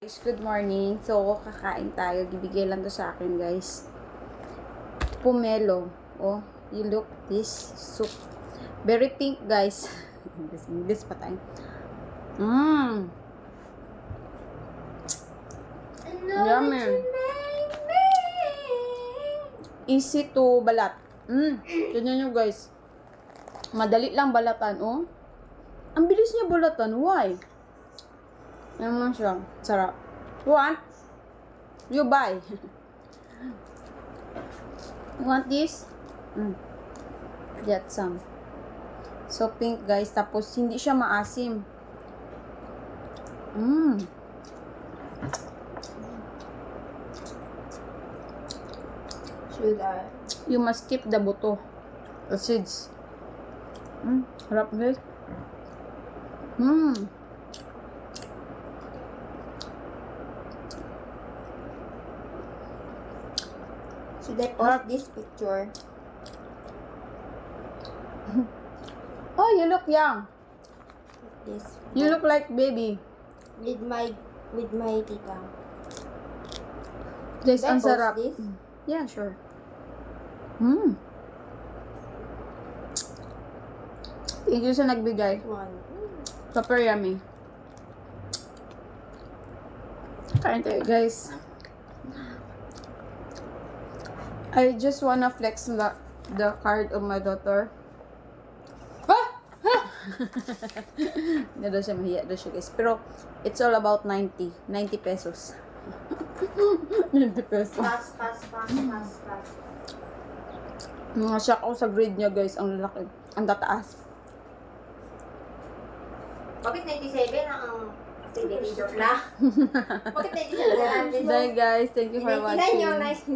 Guys, good morning. So, kakain tayo. Gibigay lang to sa akin, guys. Pomelo. Oh, you look this soup. Very pink, guys. English pa tayo. Yummy. Easy to balat. Tignan nyo, guys. Madali lang balatan, oh. Ang bilis niya balatan. Why? Yan mo siya. Sarap. You want? You buy. You want this? Get some. So pink, guys. Tapos hindi siya maasim. Should I? You must keep the buto. The seeds. Harap, guys. Should I post this picture? Oh, you look young. This You look like baby. with my tita. Guys, Should I ang post sarap. this? Yeah, sure. Thank you sa nagbigay. One. Super yummy. Kain tayo, guys. I just wanna flex the card of my daughter. Hindi daw siya mahiya daw siya, guys. Pero, it's all about 90 pesos. 90 pesos. Pass. Shock ako sa grade niya, guys. Ang laki. Ang tataas. Bakit 97 ang activity joke na? Bakit 97 ang Bye, guys. Thank you for watching. Nice